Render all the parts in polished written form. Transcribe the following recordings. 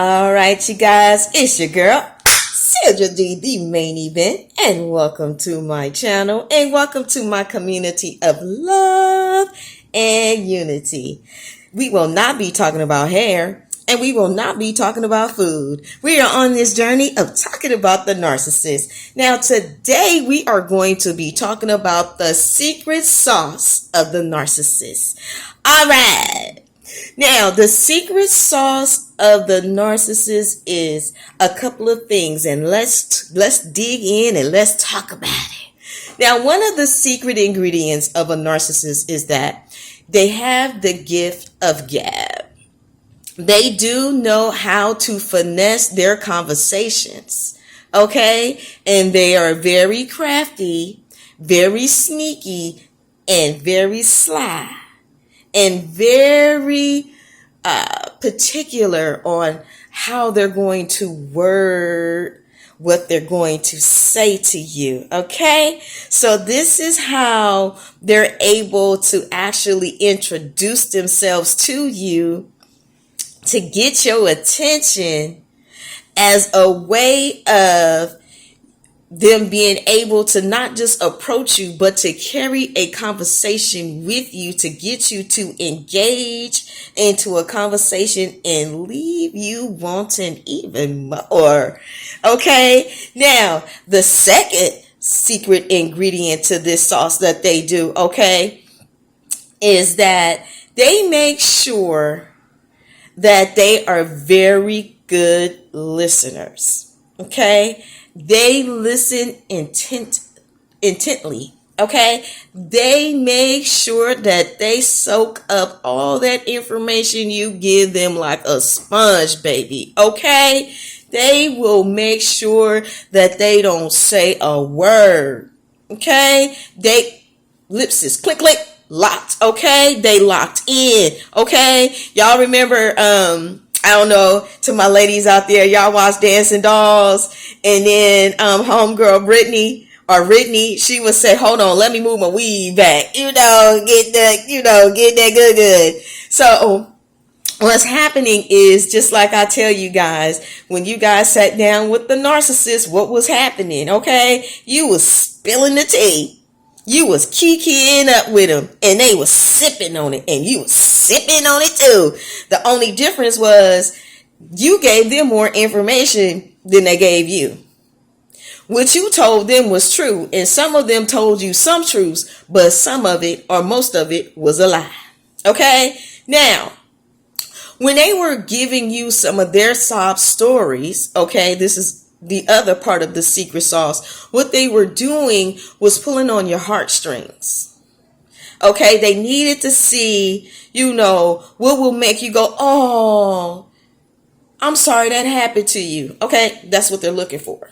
All right, you guys, it's your girl, Sandra D, the main event, and welcome to my channel and welcome to my community of love and unity. We will not be talking about hair and we will not be talking about food. We are on this journey of talking about the narcissist. Now, today we are going to be talking about the secret sauce of the narcissist. All right. Now, the secret sauce of the narcissist is a couple of things, and let's dig in and let's talk about it. Now, one of the secret ingredients of a narcissist is that they have the gift of gab. They do know how to finesse their conversations, okay? And they are very crafty, very sneaky, and very sly. And very particular on how they're going to word what they're going to say to you. Okay, so this is how they're able to actually introduce themselves to you to get your attention as a way of them being able to not just approach you, but to carry a conversation with you to get you to engage into a conversation and leave you wanting even more. Okay. Now, the second secret ingredient to this sauce that they do, okay, is that they make sure that they are very good listeners. Okay. They listen intently, okay? They make sure that they soak up all that information you give them like a sponge, baby, okay? They will make sure that they don't say a word, okay? They lips is click, click, locked, okay? They locked in, okay? Y'all remember, I don't know, to my ladies out there, y'all watch Dancing Dolls, and then homegirl Brittany, she would say, hold on, let me move my weave back, get that good. So what's happening is, just like I tell you guys, when you guys sat down with the narcissist, what was happening, okay? You was spilling the tea. You was kikiing up with them, and they was sipping on it, and you was sipping on it too. The only difference was you gave them more information than they gave you. What you told them was true, and some of them told you some truths, but some of it, or most of it, was a lie. Okay? Now, when they were giving you some of their sob stories, okay, this is the other part of the secret sauce. What they were doing was pulling on your heartstrings. Okay, they needed to see, what will make you go, oh, I'm sorry that happened to you. Okay, that's what they're looking for.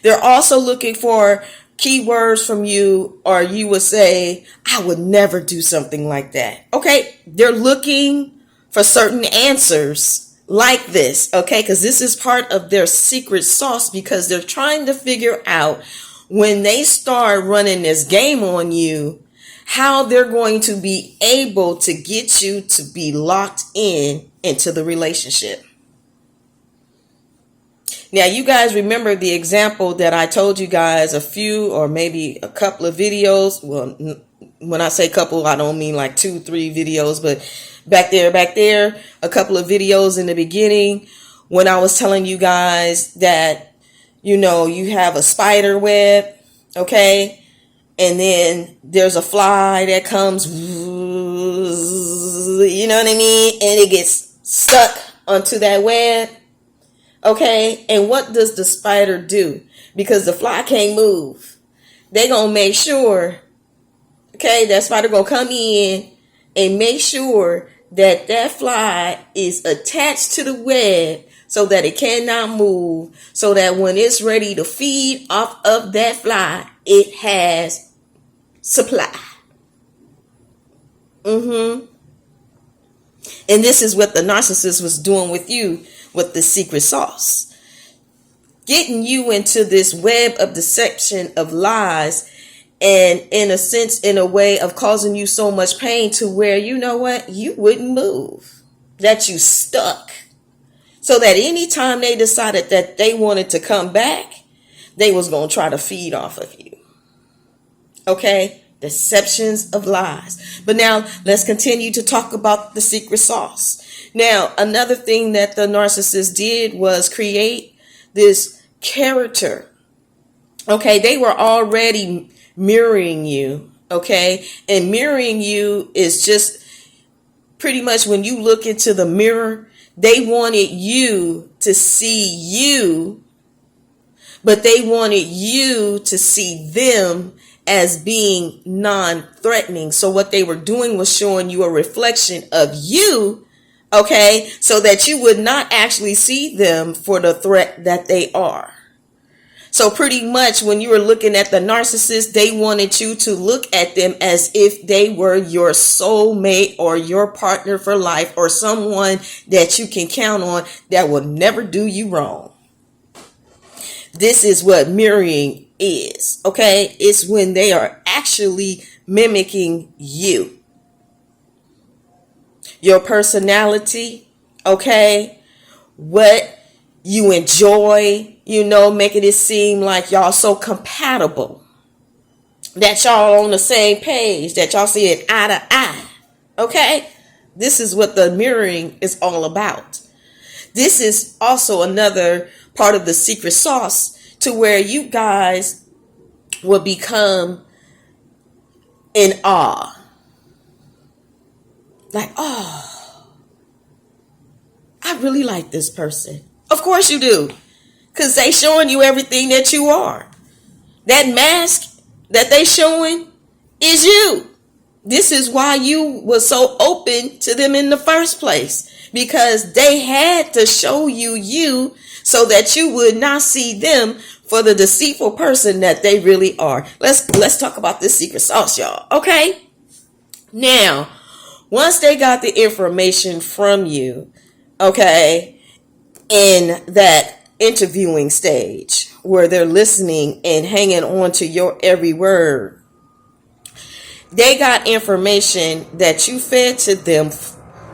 They're also looking for keywords from you, or you would say, I would never do something like that. Okay, they're looking for certain answers like this, okay? Because this is part of their secret sauce, because they're trying to figure out, when they start running this game on you, how they're going to be able to get you to be locked into the relationship. Now, you guys remember the example that I told you guys a few, or maybe a couple of videos. Well, when I say couple, I don't mean like 2-3 videos, but back there, a couple of videos in the beginning, when I was telling you guys that, you have a spider web, okay? And then there's a fly that comes, you know what I mean? And it gets stuck onto that web, okay? And what does the spider do? Because the fly can't move. They gonna make sure, okay, that spider gonna come in and make sure that fly is attached to the web so that it cannot move, so that when it's ready to feed off of that fly, it has supply. And this is what the narcissist was doing with you with the secret sauce. Getting you into this web of deception of lies, and in a sense, in a way of causing you so much pain to where, you know what, you wouldn't move, that you stuck. So that anytime they decided that they wanted to come back, they was going to try to feed off of you. Okay? Deceptions of lies. But now let's continue to talk about the secret sauce. Now, another thing that the narcissist did was create this character. Okay? They were already mirroring you. Okay? And mirroring you is just pretty much when you look into the mirror, they wanted you to see you, but they wanted you to see them as being non-threatening. So what they were doing was showing you a reflection of you, okay, so that you would not actually see them for the threat that they are. So pretty much when you were looking at the narcissist, they wanted you to look at them as if they were your soulmate or your partner for life or someone that you can count on that will never do you wrong. This is what mirroring is, okay? It's when they are actually mimicking you. Your personality, okay? What you enjoy, making it seem like y'all so compatible, that y'all on the same page, that y'all see it eye to eye. Okay? This is what the mirroring is all about. This is also another part of the secret sauce to where you guys will become in awe. Like, oh, I really like this person. Of course you do. Because they showing you everything that you are. That mask that they showing is you. This is why you were so open to them in the first place. Because they had to show you so that you would not see them for the deceitful person that they really are. Let's talk about this secret sauce, y'all. Okay? Now, once they got the information from you, okay, in that interviewing stage where they're listening and hanging on to your every word, they got information that you fed to them,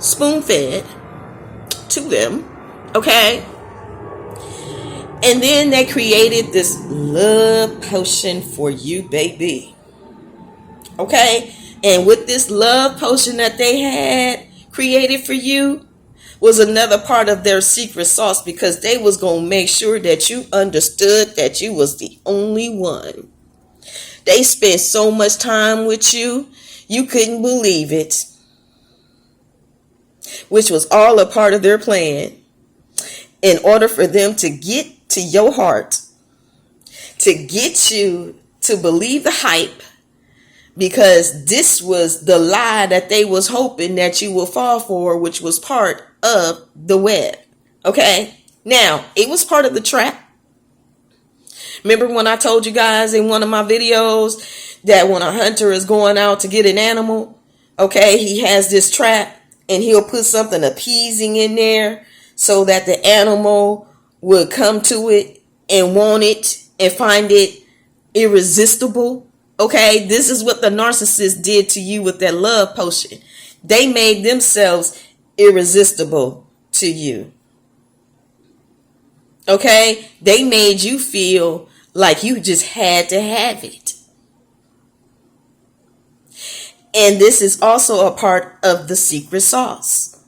spoon-fed to them, okay? And then they created this love potion for you, baby. Okay? And with this love potion that they had created for you was another part of their secret sauce, because they was going to make sure that you understood that you was the only one. They spent so much time with you, you couldn't believe it. Which was all a part of their plan. In order for them to get to your heart, to get you to believe the hype, because this was the lie that they was hoping that you will fall for, which was part of the web. Okay? Now, it was part of the trap. Remember when I told you guys in one of my videos that when a hunter is going out to get an animal, okay, he has this trap and he'll put something appeasing in there so that the animal would come to it and want it and find it irresistible. Okay, this is what the narcissist did to you with that love potion. They made themselves irresistible to you. Okay, they made you feel like you just had to have it. And this is also a part of the secret sauce.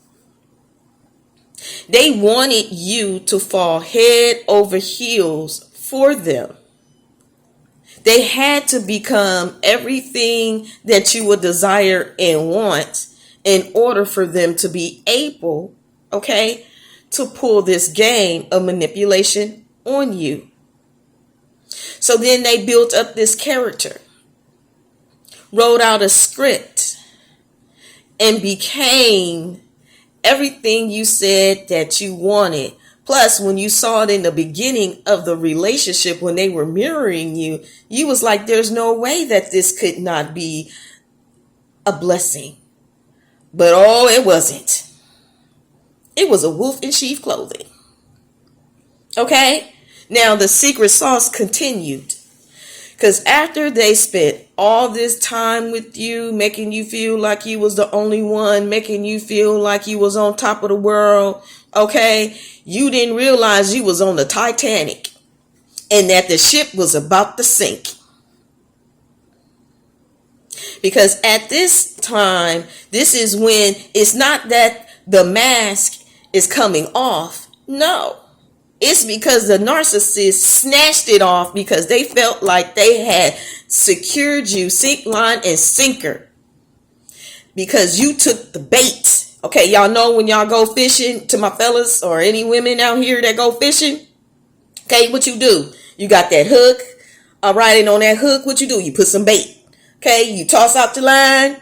They wanted you to fall head over heels for them. They had to become everything that you would desire and want in order for them to be able, okay, to pull this game of manipulation on you. So then they built up this character, wrote out a script, and became everything you said that you wanted. Plus, when you saw it in the beginning of the relationship, when they were mirroring you, you was like, there's no way that this could not be a blessing. But oh, it wasn't. It was a wolf in sheep clothing. Okay? Now, the secret sauce continued. Because after they spent all this time with you, making you feel like you was the only one, making you feel like you was on top of the world, Okay, you didn't realize you was on the Titanic and that the ship was about to sink. Because at this time, this is when it's not that the mask is coming off. No, it's because the narcissist snatched it off because they felt like they had secured you, sink, line, and sinker. Because you took the bait. Okay, y'all know when y'all go fishing, to my fellas or any women out here that go fishing, okay, what you do? You got that hook. All right, and on that hook, what you do? You put some bait. Okay, you toss out the line.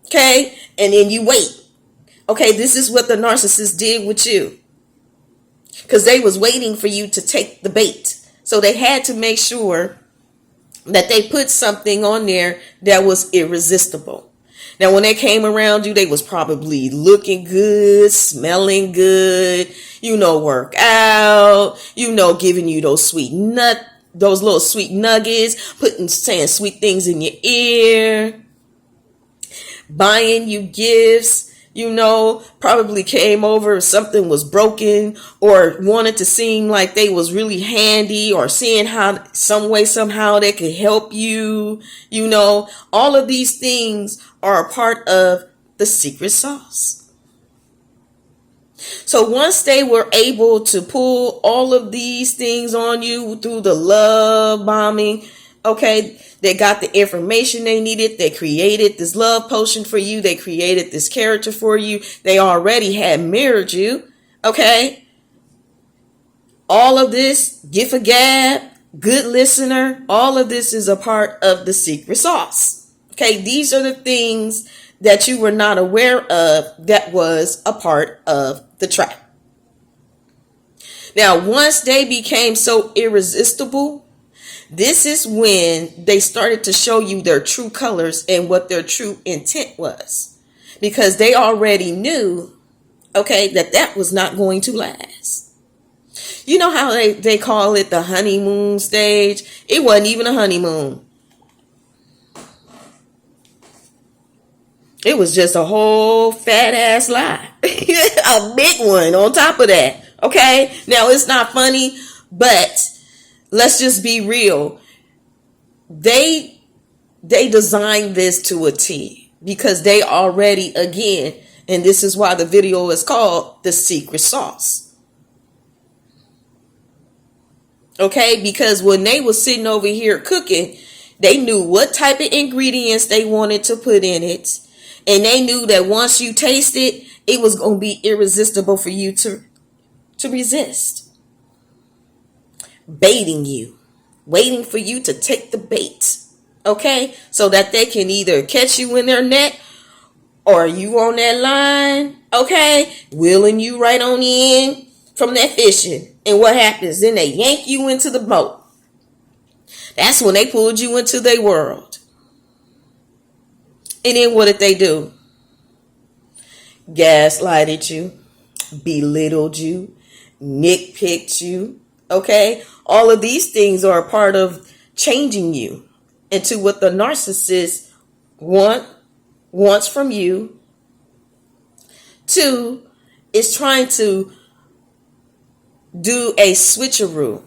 Okay, and then you wait. Okay, this is what the narcissist did with you. Because they was waiting for you to take the bait. So they had to make sure that they put something on there that was irresistible. Now, when they came around you, they was probably looking good, smelling good, work out, giving you those little sweet nuggets, saying sweet things in your ear, buying you gifts, probably came over if something was broken or wanted to seem like they was really handy or seeing how some way, somehow they could help you. All of these things are a part of the secret sauce. So once they were able to pull all of these things on you through the love bombing, okay, they got the information they needed. They created this love potion for you. They created this character for you. They already had mirrored you. Okay. All of this, gift of gab, good listener, all of this is a part of the secret sauce. Okay. These are the things that you were not aware of that was a part of the trap. Now, once they became so irresistible, this is when they started to show you their true colors and what their true intent was. Because they already knew, okay, that was not going to last. You know how they call it the honeymoon stage? It wasn't even a honeymoon. It was just a whole fat ass lie. A big one on top of that. Okay? Now, it's not funny, but let's just be real. They designed this to a T because they already, again, and this is why the video is called The Secret Sauce. Okay, because when they were sitting over here cooking, they knew what type of ingredients they wanted to put in it. And they knew that once you taste it, it was going to be irresistible for you to resist. Baiting you. Waiting for you to take the bait. Okay? So that they can either catch you in their net or you on that line. Okay? Wheeling you right on in from that fishing. And what happens? Then they yank you into the boat. That's when they pulled you into their world. And then what did they do? Gaslighted you. Belittled you. Nitpicked you. Okay? All of these things are a part of changing you into what the narcissist wants from you. 2 is trying to do a switcheroo.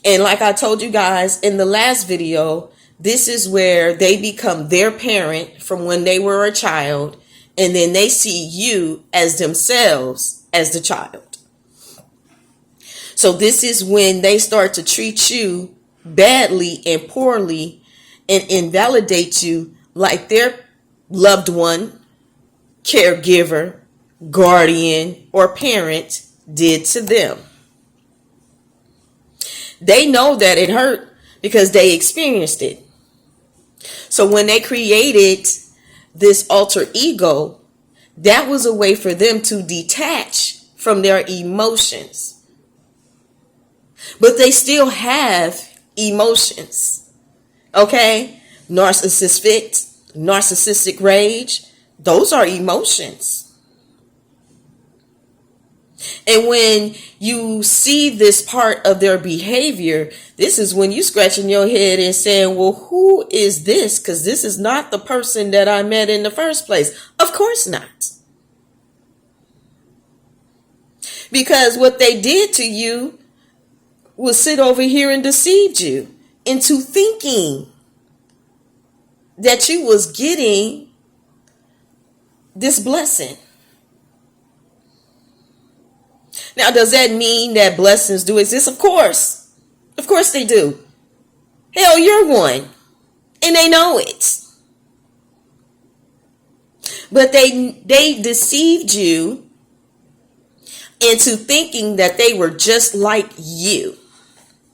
And like I told you guys in the last video, this is where they become their parent from when they were a child, and then they see you as themselves as the child. So this is when they start to treat you badly and poorly and invalidate you like their loved one, caregiver, guardian, or parent did to them. They know that it hurt because they experienced it. So when they created this alter ego, that was a way for them to detach from their emotions. But they still have emotions. Okay? Narcissist fit, narcissistic rage, those are emotions. And when you see this part of their behavior, this is when you scratching your head and saying, well, who is this? Because this is not the person that I met in the first place. Of course not. Because what they did to you was sit over here and deceived you into thinking that you was getting this blessing. Now, does that mean that blessings do exist? Of course. Of course they do. Hell, you're one. And they know it. But they deceived you into thinking that they were just like you.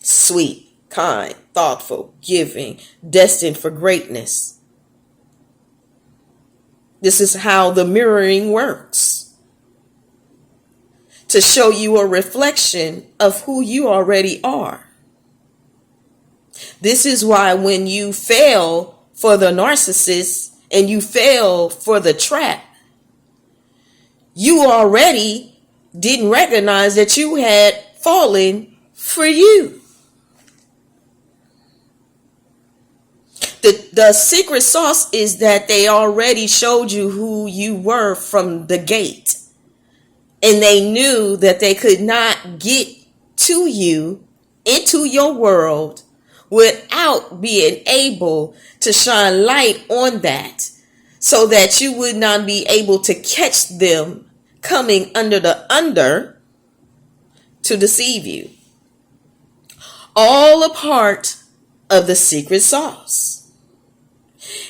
Sweet, kind, thoughtful, giving, destined for greatness. This is how the mirroring works. To show you a reflection of who you already are. This is why when you fail for the narcissist and you fail for the trap, you already didn't recognize that you had fallen for you. The secret sauce is that they already showed you who you were from the gate. And they knew that they could not get to you, into your world, without being able to shine light on that, so that you would not be able to catch them coming under to deceive you. All a part of the secret sauce.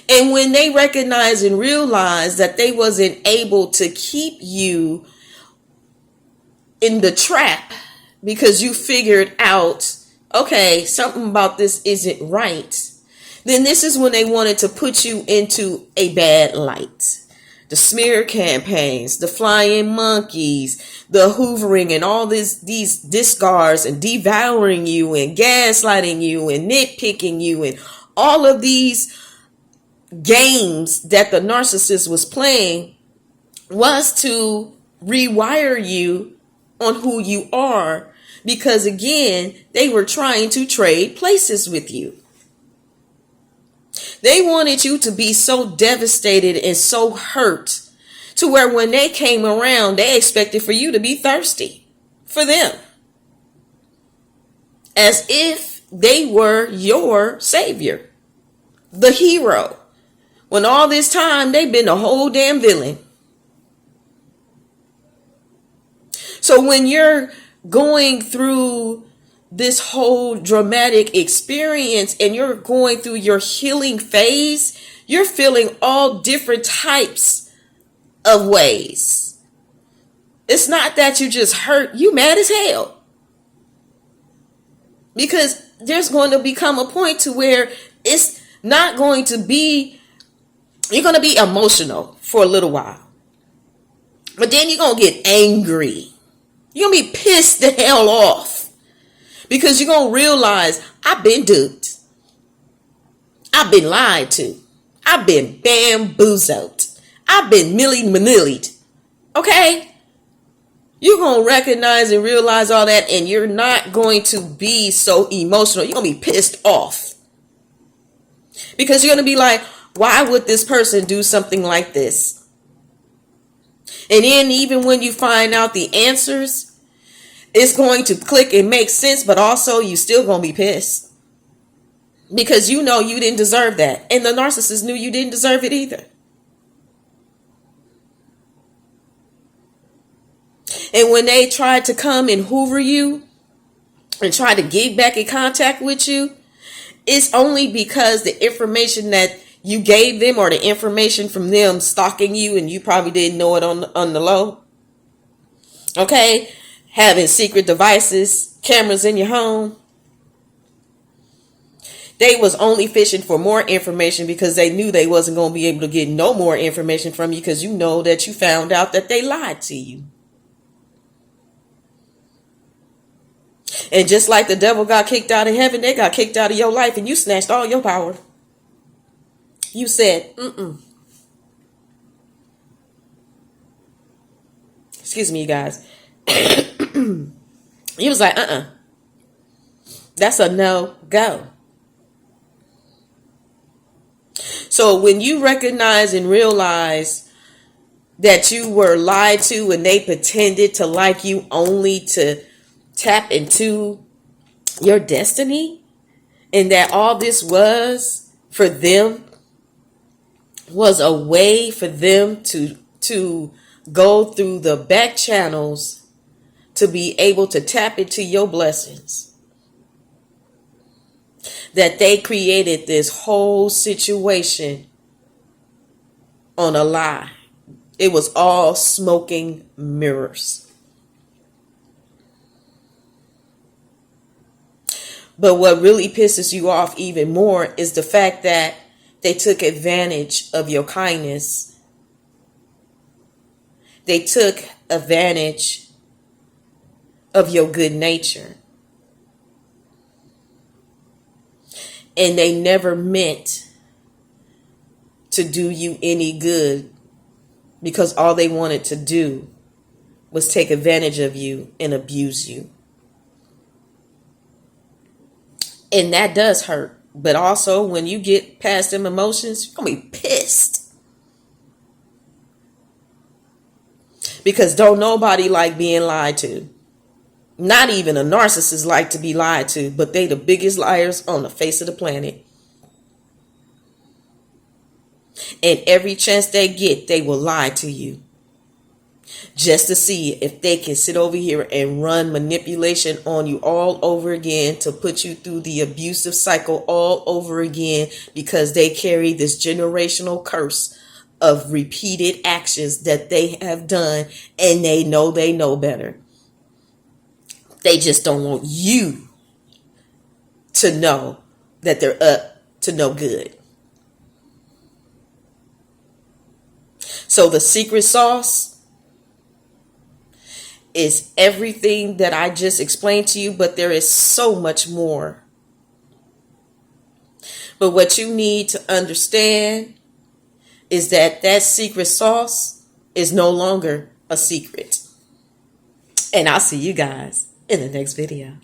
And when they recognized and realized that they wasn't able to keep you in the trap because you figured out, okay, something about this isn't right, then this is when they wanted to put you into a bad light. The smear campaigns, the flying monkeys, the hoovering, and all these discards, and devouring you and gaslighting you and nitpicking you, and all of these games that the narcissist was playing was to rewire you on who you are, because again, they were trying to trade places with you. They wanted you to be so devastated and so hurt to where when they came around, they expected for you to be thirsty for them, as if they were your savior, the hero, when all this time they've been the whole damn villain. So when you're going through this whole dramatic experience and you're going through your healing phase, you're feeling all different types of ways. It's not that you just hurt, you mad as hell. Because there's going to become a point to where it's not going to be, you're going to be emotional for a little while. But then you're going to get angry. You're going to be pissed the hell off. Because you're going to realize, I've been duped. I've been lied to. I've been bamboozled. I've been milly-manillied. Okay? You're going to recognize and realize all that, and you're not going to be so emotional. You're going to be pissed off. Because you're going to be like, why would this person do something like this? And then even when you find out the answers, it's going to click and make sense, but also you still going to be pissed. Because you know you didn't deserve that. And the narcissist knew you didn't deserve it either. And when they tried to come and hoover you and try to get back in contact with you, it's only because the information that you gave them, or the information from them stalking you, and you probably didn't know it on the low. Okay? Having secret devices, cameras in your home. They was only fishing for more information because they knew they wasn't going to be able to get no more information from you, because you know that you found out that they lied to you. And just like the devil got kicked out of heaven, they got kicked out of your life, and you snatched all your power. You said, Excuse me, you guys. He was like, That's a no-go. So when you recognize and realize that you were lied to and they pretended to like you only to tap into your destiny, and that all this was for them was a way for them to go through the back channels to be able to tap into your blessings. That they created this whole situation on a lie. It was all smoking mirrors. But what really pisses you off even more is the fact that they took advantage of your kindness. They took advantage of your good nature. And they never meant to do you any good, because all they wanted to do was take advantage of you and abuse you. And that does hurt. But also, when you get past them emotions, you're going to be pissed. Because don't nobody like being lied to. Not even a narcissist like to be lied to, but they the biggest liars on the face of the planet. And every chance they get, they will lie to you. Just to see if they can sit over here and run manipulation on you all over again, to put you through the abusive cycle all over again, because they carry this generational curse of repeated actions that they have done, and they know better. They just don't want you to know that they're up to no good. So the secret sauce is everything that I just explained to you, but there is so much more. But what you need to understand is that that secret sauce is no longer a secret. And I'll see you guys in the next video.